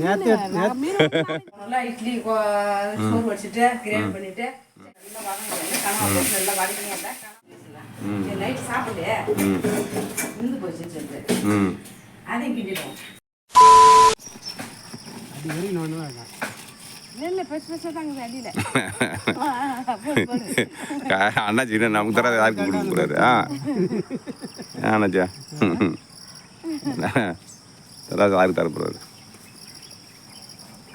நல்லா இட்லி சோறு வச்சுட்டு கிரேவி பண்ணிட்டு நல்லா வதக்கிங்க நைட் சாப்பிட்டு இருந்து போச்சுன்னு சொல்லிட்டு அதையும் கிண்டிடுவோம். அண்ணாச்சி நமக்கு தர யாருக்கு கொடுக்க கூடாது. அண்ணாச்சியா தராது யாருக்கு தரக்கூடாது.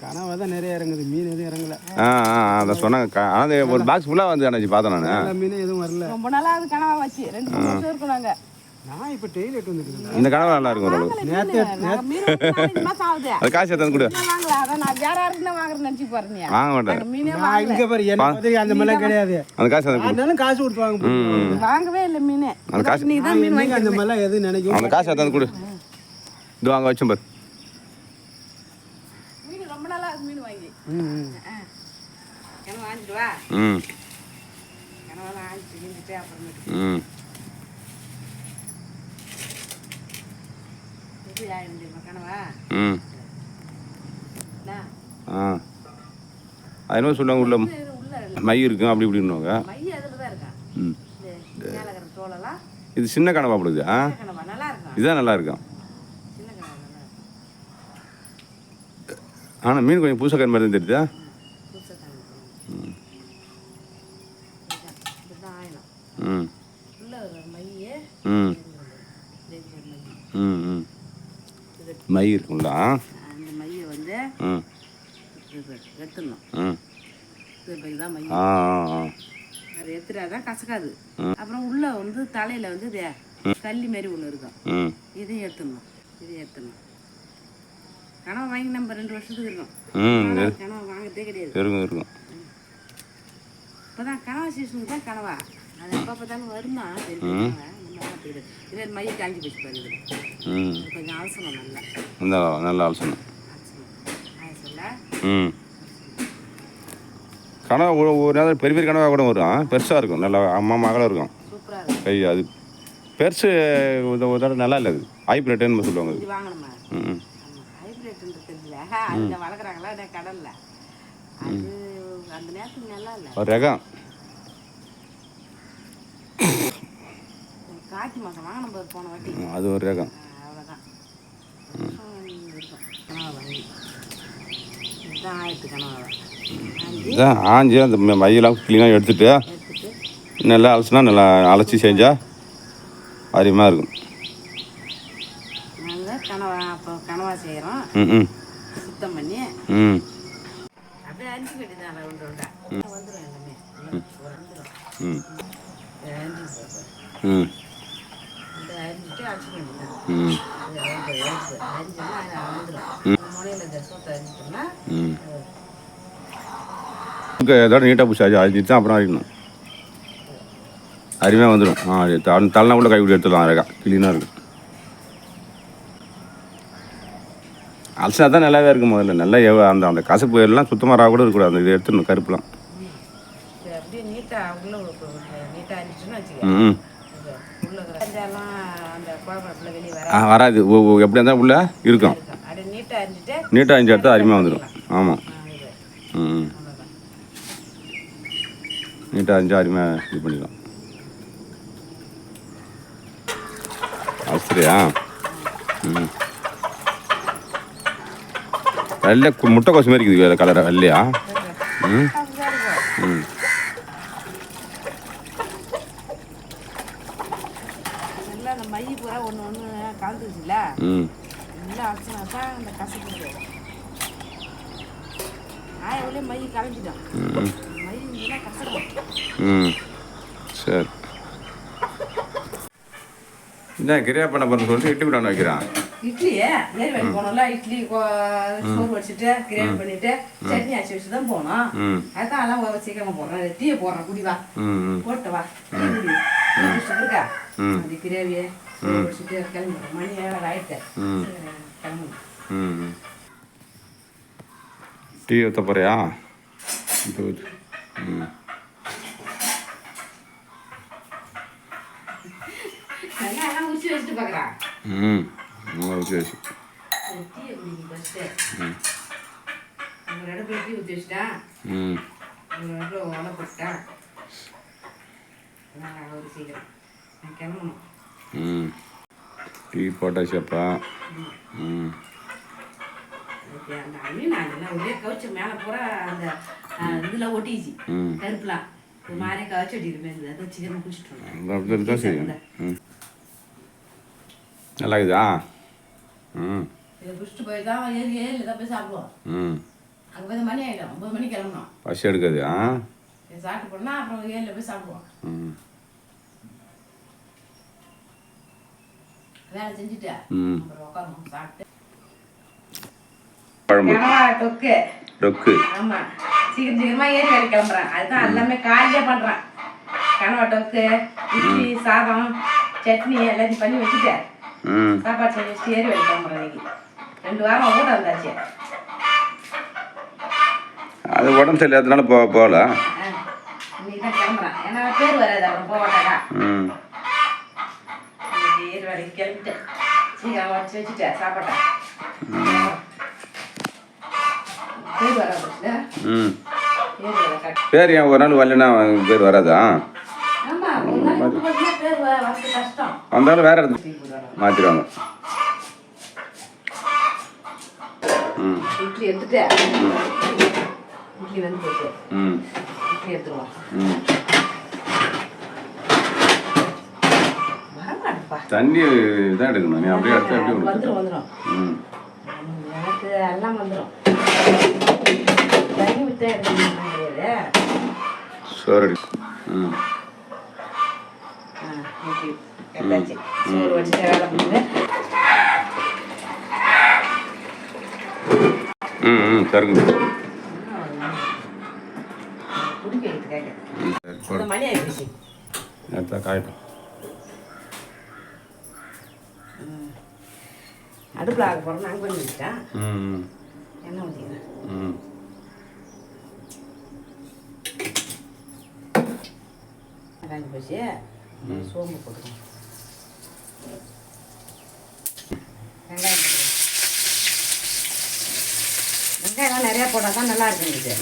கனவா தான் நிறைய இறங்குது, மீன் எதுவும் இறங்கல. அதை சொன்னாங்க. ஆனால் ஒரு பாக்ஸ் ஃபுல்லாக வந்து அண்ணாச்சி பார்த்தேன் நான். மீன் எதுவும் வரல. ரொம்ப நாளா அது கனவா வச்சு 2-3 வருஷம் இருக்கும். நாங்கள் நான் இப்போ டெய்லி எடுத்து வந்துருக்கேன். இந்த கனவு நல்லா இருக்கும் ஓரளவு. அது காசு எடுத்து கொடு. வாங்க மாட்டேன். இங்கே பாரு அந்த மாதிரிலாம் கிடையாது. அந்த காசு அதனால காசு கொடுத்து வாங்கவே இல்லை மீன். அந்த காசு நீ தான் மீன் வாங்கி அந்த மாதிரிலாம் எதுவும் நினைக்கும். அந்த காசு எடுத்து கொடு. இது வாங்க வச்சும் பாரு. மீன் ரொம்ப நாளா மீன் வாங்கி கனவா வாங்கிட்டு வா. கனவெல்லாம் ஆஞ்சிட்டு கிண்டிட்டு அப்புறமேட்டு அது சொல்லுவாங்க உள்ள மை இருக்கும் அப்படி இப்படின்னுவாங்க. இது சின்ன கனவா போடுது. இதுதான் நல்லா இருக்கும். ஆனால் மீன் கொஞ்சம் பூசக்கார மாதிரி தான் தெரியுதா? மை இருக்குங்களா? அந்த மையை வந்து எடுத்துடணும். அதை எடுத்துட்டாதான் கசக்காது. அப்புறம் உள்ள வந்து தலையில வந்து கல்லி மாரி ஒன்று இருக்கும். இதையும் எடுத்துடணும். கனவை வாங்கி நம்ம 2 வருஷத்துக்கு இருக்கோம். கனவை வாங்கத்தே கிடையாது. இப்போதான் கனவா சீசனுக்கு தான் கனவா. அது எப்போ பார்த்தாலும் வருமா இது மைய காஞ்சி போச்சு பாருங்க. கொஞ்சம் அவசரம் நல்லா அவசரம். கனவா ஒரு நேரம் பெரிய பெரிய கனவா கூட வரும். பெருசாக இருக்கும். நல்லா அம்மா மகளும் இருக்கும். கை அது பெருசு ஒரு தடவை நல்லா இல்லை. அது ஹைப்ரேட்டுன்னு சொல்லுவாங்க. இது வாங்கணுமா? ஹைப்ரேட்டுன்றதுல அதில் வளர்க்குறாங்களா கடலில். அது அந்த நேரத்துக்கு நல்லா இல்லை. ஒரு ரகம் கார்த்தி மாதம் வாங்கின போது போன வாட்டி அது ஒரு ரகம். அவ்வளோதான் இதுதான் ஆயிரத்து கனவா. இதான் ஆஞ்சி அந்த மையெல்லாம் க்ளீனாக எடுத்துட்டு நல்லா அலசினா நல்லா அலசி செஞ்சால் அருமையாக இருக்கும். நாங்கள் கனவா செய்கிறோம். சுத்தம் பண்ணி அப்படியே அரிசி கட்டி தான் வந்துடும் எல்லாமே அரிஞ்சிட்டு அரிசி பண்ணிட்டேன். முனையில் சூத்தை அரிஞ்சிட்டோம்னா இதோட நீட்டாக பூசி அரிஞ்சிட்டு தான் அப்புறம் அரிக்கணும். அருமையாக வந்துடும். தலைனா கூட கை விட்டு எடுத்துடலாம். அழகாக க்ளீனாக இருக்கும். அலசினா தான் நல்லாவே இருக்கும். முதல்ல நல்லா அந்த அந்த கசப்பு எல்லாம் சுத்தமாக கூட இருக்கக்கூடாது. அந்த இதை எடுத்துடணும் கருப்புலாம். வராது. எப்படி இருந்தால் உள்ள இருக்கும். நீட்டாக அரிஞ்சு எடுத்தால் அருமையாக வந்துடும். ஆமாம். நீட்டாக அரிஞ்சு அருமையாக இது பண்ணிக்கலாம். சரியா? வெள்ளை முட்டைக்கோசு மாதிரி இருக்குது வேறு கலராக வெள்ளையா? மைய பூரா ஒன்று கலந்துச்சுல எல்லாம் அரைச்சினா தான் அந்த கசப்பு எவ்வளோ மைய கலஞ்சிட்டோம். மை இதெல்லாம் கசக்கும். சரி இந்த கிரியா பண்ண போகிறேன்னு சொல்லிட்டு இட்லி விடான்னு வைக்கிறான். இட்லியே நேர் வேலை போனோம்ல. இட்லி சோறு வச்சுட்டு கிரேவி பண்ணிட்டு சட்னி அரைச்சி வச்சு தான் போனோம். அதுதான் எல்லாம் சீக்கிரமா போடுறேன். டீயை போடுறேன். குடிவா போட்டு வா இருக்கா. அது கிரேவியை வச்சுட்டு கிளம்பி மணி 7 ஆயிட்டு கிளம்பு. டீ ஊற்ற போறியா? ஊற்றி வச்சுட்டு பார்க்குறா. ஊற்றி வச்சு டீயை குடிங்க ஃபஸ்ட்டு. ம் ஒரு அடுப்பில் டீ ஊற்றி வச்சுட்டேன், ம் ஒரு அடுப்பில் உலை போட்டுட்டேன். நான் ஒரு சீக்கிரம் நான் கிளம்பணும். ம் டீ போட்டாச்சப்பா. ம் அதுக்கு அந்த அழிவு நான் எல்லாம் ஒரே கவுச்சு மேலே பூரா அந்த இதெல்லாம் ஒட்டிச்சு ம் கருப்புலாம் ஒரு மாதிரி கவுச்சு ஒட்டிருப்பேன். அதை சீக்கிரமாக குடிச்சிட்டு வந்தேன். அப்படி தான் சரி. ம் நல்லா இருக்குதா? ம் இதை குடிச்சிட்டு போய் தான் ஏழு தான் போய் சாப்பிடுவோம். ம் அங்கே போய் மணி ஆகிடும், 9 மணிக்கு கிளம்பணும். பசி எடுக்காது. ஆ இதை சாப்பிட்டு போனால் அப்புறம் 7 போய் சாப்பிடுவோம். ம் வேலை செஞ்சுட்டு ம் அப்புறம் உட்காரணும் சாப்பிட்டு. குழம்பு தொக்கு ரொக்கு. ஆமா சீக்கிரமா ஏறி வேலை கிளம்புறேன். அதுதான் எல்லாமே காலையிலே பண்றேன். கனவா தொக்கு, இட்லி, சாதம், சட்னி எல்லாத்தையும் பண்ணி வச்சுட்டு ம் சாப்பாடு செஞ்சு வச்சுட்டு ஏறி வேலை கிளம்புறேன். இன்னைக்கு 2 வாரம் கூட வந்தாச்சு. அது உடம்பு சரியில்லாதனால போகல. இன்னைக்கு தான் கிளம்புறேன். ஏன்னா பேர் வராது அப்புறம் போவாட்டாக்கா. ம் இன்னைக்கு ஏறி வேலைக்கு கிளம்பிட்டு சீக்கிரம் வச்சு வச்சுட்டு சாப்பாட்டை பேர் வராது. ம் ஏறி வேலை கட்டு. பேர் ஏன் ஒரு நாள் வரலன்னா பேர் வராதா? ஆமா ஒரு நாளைக்கு பார்த்தீங்கன்னா பேர் வரது கஷ்டம். வந்தாலும் வேற இடத்துல மாற்றிடுவாங்க. ம் இட்லி எடுத்துட்டு இட்லி வந்து போட்டு ம் இட்லி எடுத்துருவோம். ம் வரமாட்டப்பா தண்ணி தான் எடுக்கணும். நீ அப்படியே எடுத்து அப்படியே வந்துடும் வந்துடும். ம் எனக்கு எல்லாம் வந்துடும். தண்ணி விட்டா எடுக்கணும் கிடையாது. சோறு ம் ஓகே எடுத்தாச்சு. சோறு வச்சுட்டு வேலை பண்ணுங்க. ம் ம் சரிங்க. குடிக்க வைக்கிறதுக்காக ம் சரி மணி ஆயிடுச்சு. நேரத்தில் காயட்டும். அடுப்பில் ஆக போகிறோம். நாங்கள் பண்ணி வச்சுட்டேன். ம் எண்ணெய் ஊற்றிக்கிறேன். ம் காஞ்சி போச்சு. சோம்பு போட்டுக்கணும். வெங்காயம் போட்டுக்கணும். வெங்காயம்லாம் நிறையா போட்டால் தான் நல்லா இருக்கும். இது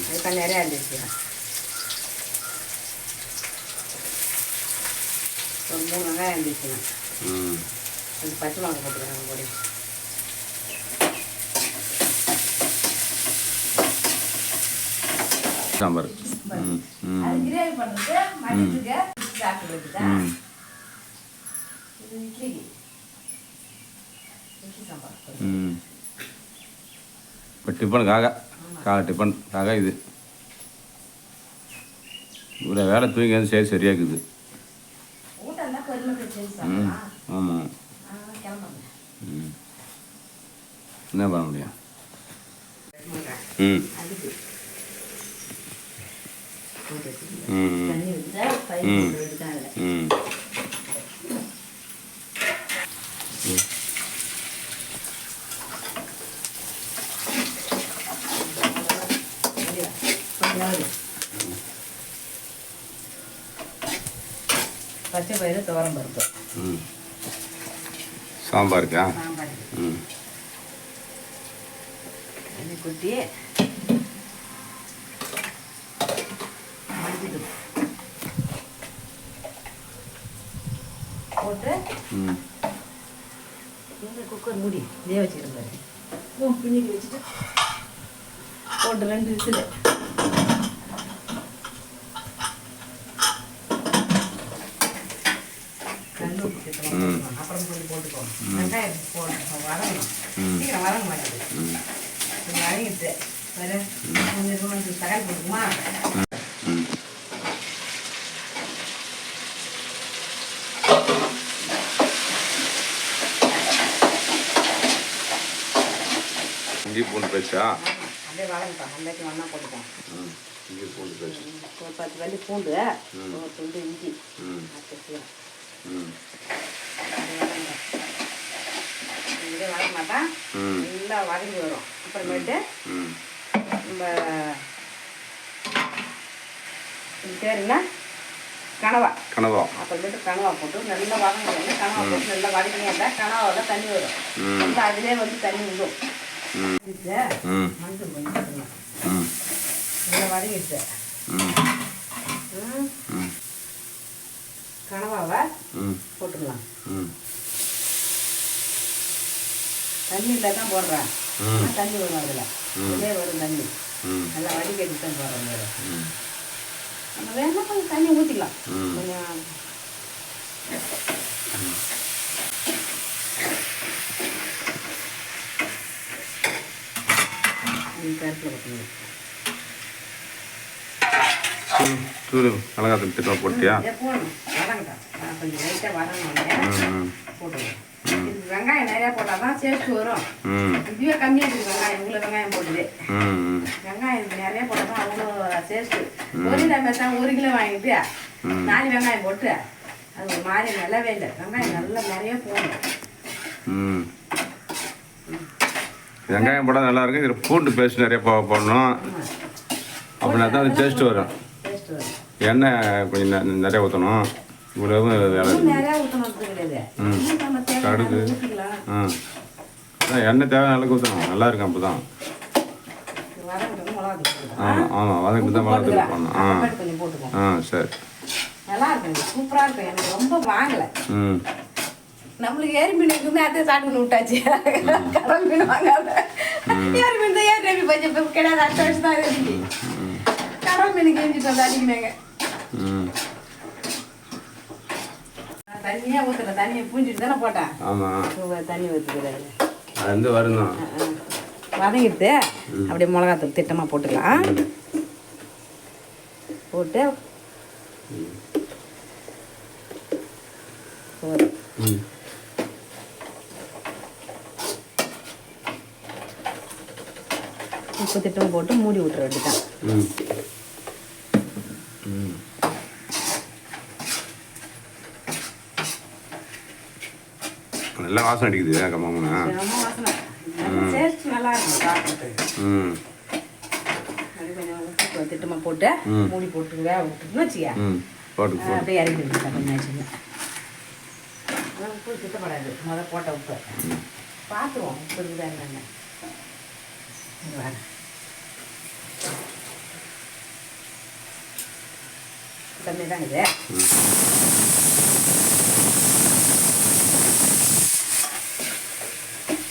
அதுக்காக நிறையா இருந்துச்சு. ஒரு 3 வெங்காயம் இருந்துச்சுங்க. ம் அது பச்சை மிளகா போட்டுக்கிறேன் கூட. சாம்பார். ம் ம் அது கிரேவி பண்ணுறது மதியத்துக்கு சாப்பிடுறது தான். ம் இது இட்லிக்கு இட்லி சாம்பார். ம் இப்போ டிஃபனுக்காக டிஃபனுக்காக இது இவ்வளோ வேலை தூங்கி வந்து சரியாக்குது. ஊட்டம் தான் பெருமை செஞ்சு ம் சாப்பிடலாம். ஆமாம். கிளம்புங்க. ம் என்ன பண்ண முடியும்? ம் அதுக்கு ம் தண்ணி ஊற்றிட்டா பயிர் எடுக்காங்க. ம் பச்சை பயிறு துவரம் பருப்பு. ம் சாம்பாருக்கா? சாம்பார் ம் தண்ணி கொட்டி மஞ்சள் போட்டு ம் இந்த குக்கர் மூடி இதே வச்சுருந்தாரு. பின்னிக்கு வச்சுட்டு போட்டு 2 விசில். அப்புறம் கொஞ்சம் போட்டுக்கோ. வெங்காயம் போட்டு வதங்கணும். சீக்கிரம் வதங்க மாட்டேங்குது. வதங்கிட்டு வேறு கொஞ்சம் தக்காளி போட்டுக்குமா? ம் இஞ்சி பூண்டு பேச்சா? அப்படியே வதங்கப்பா. எல்லாத்தையும் ஒன்றா போட்டுக்கோம். ம் இஞ்சி பூண்டு பேச்சு. ஒரு 10 வள்ளி பூண்டு, ஒரு துண்டு இஞ்சி ம் வச்சுக்கலாம். ம் இதே வதங்க மாட்டேன். ம் நல்லா வதங்கி வரும். அப்புறமேட்டு ம் நம்ம இது பேர் என்ன? கனவா கனவா அப்புறமேட்டு கனவா போட்டு நல்லா வதங்க கனவா போட்டு நல்லா வதங்கினே இருந்தால் கனவாவில் தண்ணி வரும் வந்து அதிலே வந்து தண்ணி விடும் மஞ்சள் கொஞ்சம் போட்டுக்கலாம் நல்லா வதங்கிடுச்சு கனவாவை போட்டுக்கலாம் தண்ணி இல்லை தான் போடுறேன் தண்ணி வரும் அதில் இதே வரும் தண்ணி நல்லா வடிகட்டி தான் போடுறேன் நம்ம வேணா கொஞ்சம் தண்ணி ஊற்றிக்கலாம் கொஞ்சம் கருப்பில் கொட்டணும் தூள் மிளகாத்தூள் திட்டம் போட்டியா போடணும் வதங்கட்டா கொஞ்சம் லைட்டாக வதங்கணும் போட்டுருவோம் இதுக்கு வெங்காயம் நிறையா போட்டால் தான் சேர்த்து வரும் இதுவே கம்மியாக இருக்குது வெங்காயம் இவ்வளோ வெங்காயம் போட்டுது வெங்காயம் இதுக்கு நிறையா போட்டால் தான் அவ்வளோ சேர்த்து ஒரு தான் 1 கிலோ வாங்கிட்டு 4 வெங்காயம் போட்டு அது ஒரு மாதிரி நல்லாவே இல்லை வெங்காயம் நல்லா நிறைய போடணும் வெங்காயம் போட்டால் நல்லா இருக்கும் இதில் பூண்டு பேஸ்ட் நிறைய போடணும் அப்படின்னா தான் அது டேஸ்ட்டு வரும் எண்ணெய் கொஞ்சம் நிறைய ஊற்றணும் இவ்வளவு வேலை கடுகு எண்ணெய் தேவையான அளவுக்கு ஊற்றணும் நல்லா இருக்கும் அப்போ தான் ஆமாம் ஆமாம் வதக்கிட்டு தான் மிளகாத்தூள் போடணும் சரி நல்லா இருக்கும் சூப்பராக இருக்கும் எனக்கு ரொம்ப வாங்கலை நம்மளுக்கு ஏரி மீன் இருக்குமே அதே சாப்பிட்டு விட்டாச்சு கடல் மீன் வாங்காத ஏரி மீன் தான் ஏரி ரவி கொஞ்சம் கிடையாது அடுத்த வருஷம் தான் இருக்கு கடல் மீன் கெஞ்சிட்டு வந்து அடிக்கினாங்க தண்ணியாக ஊற்றுல தண்ணியை பூஞ்சிட்டு தானே போட்டேன் ஆமாம் தண்ணி ஊற்றுக்கிறாரு அது வந்து வரணும் வதங்கிட்டு அப்படியே மிளகாத்தூள் திட்டமாக போட்டுக்கலாம் போட்டு உப்பு திட்டம் போட்டு மூடி விட்டுற வேண்டியதான் நல்லா வாசனை அடிக்குது கம்மாமனா வாசனை டேஸ்ட் நல்லா இருக்கும் சாப்பிட்டு கொஞ்சம் திட்டமாக போட்டு மூடி போட்டு வேக விட்டுன்னு வச்சுக்க போட்டு அப்படியே இறக்கி விட்டுருக்கேன் கொஞ்சம் ஆச்சுங்க உப்பு திட்டப்படாது முதல் போட்ட உப்பு பார்த்துருவோம் உப்பு இருக்குதா என்னென்ன கம்மி தான் இது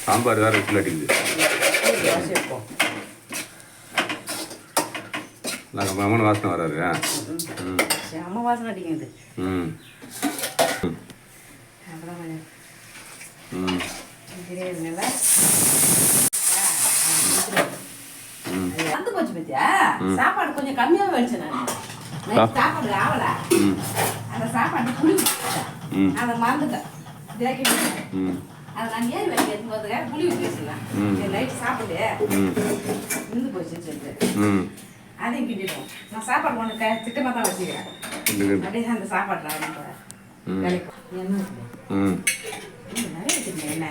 சாம்பார் வேறு விசில் அடிக்குது நாங்கள் மாமன் வாசனை வராது செம்ம வாசனை அடிக்குது வந்து போச்சு பத்தியா சாப்பாடு கொஞ்சம் கம்மியாக வச்சு நான் சாப்பாடு ஆகல அந்த சாப்பாடு புளி அதை மறந்துட்டேன் அதை நான் ஏறி வேலைக்கு எடுத்து போகிறதுக்காக புளி பேசலாம் நைட்டு சாப்பிடு இருந்து போச்சுன்னு சொல்லிட்டு அதையும் கிண்டிடுவோம் நான் சாப்பாடு ஒன்று திட்டமாக தான் வச்சுக்கிறேன் அப்படியே அந்த சாப்பாட்டில் வேலைக்கு என்ன நிறைய வச்சுருந்தேன் என்ன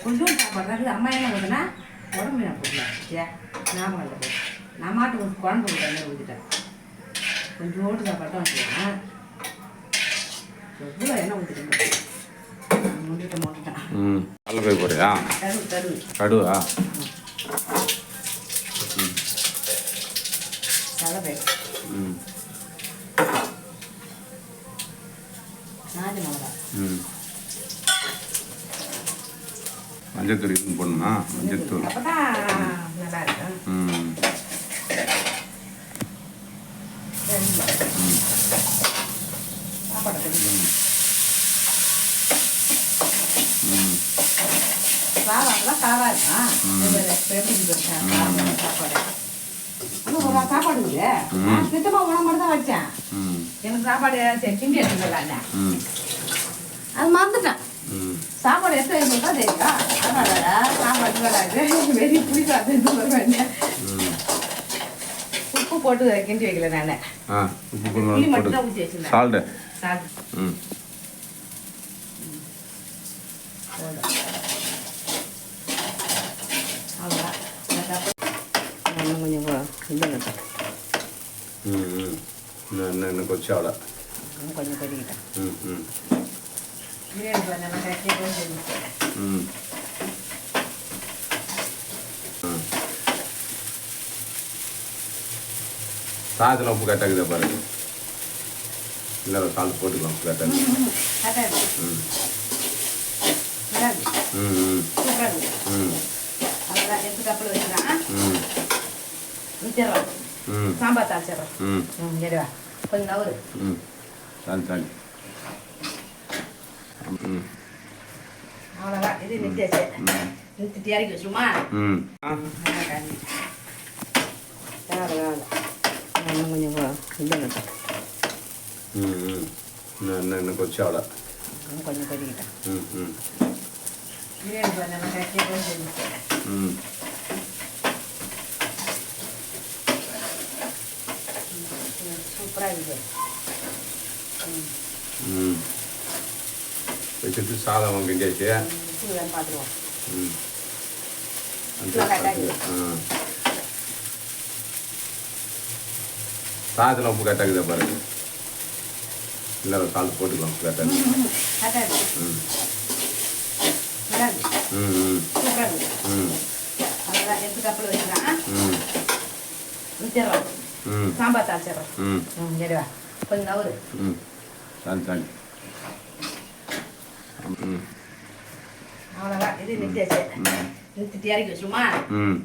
கொஞ்சம் சாப்பாடு தான் அம்மா என்ன போதுன்னா உடம்பு நான் போடலாம் ஏ ஞாபகம் இல்லை போய் நான் மாட்டு குழம்பு கொடுத்தேன் ஊற்றிட்டேன் கொஞ்சோண்டு சாப்பாடு தான் வச்சுக்கிறேன் எவ்வளோ எண்ணெய் ஊற்றிட்டேன் நல்ல போய் போறியா கடுவா மஞ்சத்தூள் இது போடணுமா மஞ்சத்தூள் நல்லா இருக்கும் சாப்பாடுலாம் கலவா இருக்கும் சாப்பாடு இல்லை நான் திட்டமாக உணவு மட்டும் தான் வச்சேன் எனக்கு சாப்பாடு கிண்டி எடுத்துக்கலாண்ணே அது மறந்துட்டேன் சாப்பாடு எடுத்து வைக்கணும் தான் தெரியுங்களா அதனால சாப்பாடு வராது வெறி பிடிக்காது உப்பு போட்டு கிண்டி வைக்கல நான் புளி மட்டும் தான் ஊற்றி வச்சிருந்தேன் சால்ட் கொஞ்சம் கொச்சாவல கொஞ்சம் கொதிக்கிட்டேன். ம் ம் பிரியாணி பண்ண கட்டி கொஞ்சம் ம் ம் சாதத்தில் உப்பு கரெக்டாக பாருங்க. இல்லை சால்ட் போட்டுக்கலாம் உப்பு கரெக்டாக. கரெக்டாக ம் நல்லா இருக்கு. ம் ம் சூப்பராக இருக்கு. ம் அவ்வளோதான் எடுத்து கப்பில் வச்சுக்கலாம். ம் ஊற்றிடுறோம். ம் சாம்பார் தாளிச்சிடுறோம். ம் எடுவா கொஞ்சம் நவரு. ம் சாலி ம் அவ்வளோதான் இது நிறுத்தியாச்சு. ம் நிறுத்திட்டு இறக்கி வச்சுருமா? ம் நல்லா காஞ்சி தேவை இன்னும் கொஞ்சம் இது ம் ம் இன்னும் கொச்சி அவ்வளோ. இன்னும் கொஞ்சம் கொதிக்கிட்டேன். ம் ம் பிரியாணி பண்ண கட்டி கொஞ்சம் ம் சூப்பராக இருக்குது. ம் வச்சுட்டு சாதம் கிண்டியாச்சு. சூடாக பார்த்துருவோம். ம் சாதத்தில் உப்பு கரெக்டாக பாருங்க. இல்லை சால்ட் போட்டுக்கலாம் உப்பு கரெக்டாக. கரெக்டாக இருக்குது. ம் நல்லா இருக்கு. ம் ம் சூப்பராக இருக்குது. ம் அவ்வளோதான் எடுத்து கப்பில் வச்சுக்கலாம். ம் ஊற்றிடுறோம். ம் சாம்பார் தாளிச்சிடுறோம். ம் எடுவா கொஞ்சம் நவரு. ம் சாலி ம் அவ்வளோதான் இது நிறுத்தியாச்சு. ம் நிறுத்திட்டு இறக்கி வச்சுருமா? ம்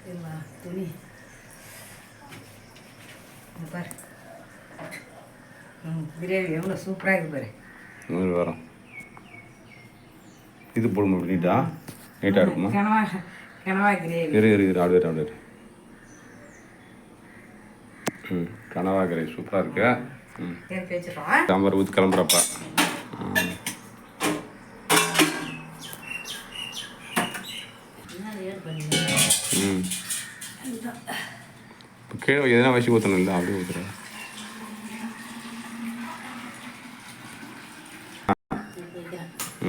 சரிம்மா துணி இங்க பாரு. பிரியாணி எவ்வளோ சூப்பராக இருக்குது பாரு. நூறு வரும். இது போடுங்க நீட்டா நீட்டாக இருக்குமா? கனவா கிரேவி. இரு ஆடு ம் கனவா கிரேவி சூப்பராக இருக்கு. ம் இறக்கி வச்சிடுறோம். சாம்பார் ஊற்றி கிளம்புறப்பா. ம் ம் இப்போ கீழே எதனா வச்சு ஊற்றணும் இல்லை அப்படியே ஊற்றுறேன்.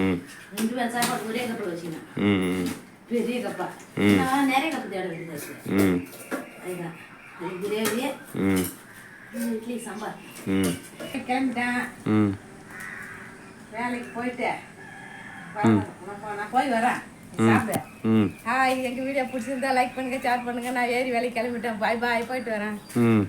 ம் ரெண்டு பேர் சாப்பாடு ஒரே கப்பில் வச்சுக்கணும். ம் பெரிய கப்பா. ம். நான் நிறைய கப்பு தேட வேண்டியது. ம் அதுதான் கிரேவி. ம் இட்லி சாம்பார். ம் கிளம்பிட்டேன். ம் வேலைக்கு போயிட்டு நான் போய் வரேன். சாப்பிடு. ம் ஹாய், எங்கள் வீடியோ பிடிச்சிருந்தா லைக் பண்ணுங்க, ஷேர் பண்ணுங்க. நான் ஏறி வேலைக்கு கிளம்பிட்டேன். பாய் பாய், போயிட்டு வரேன். ம்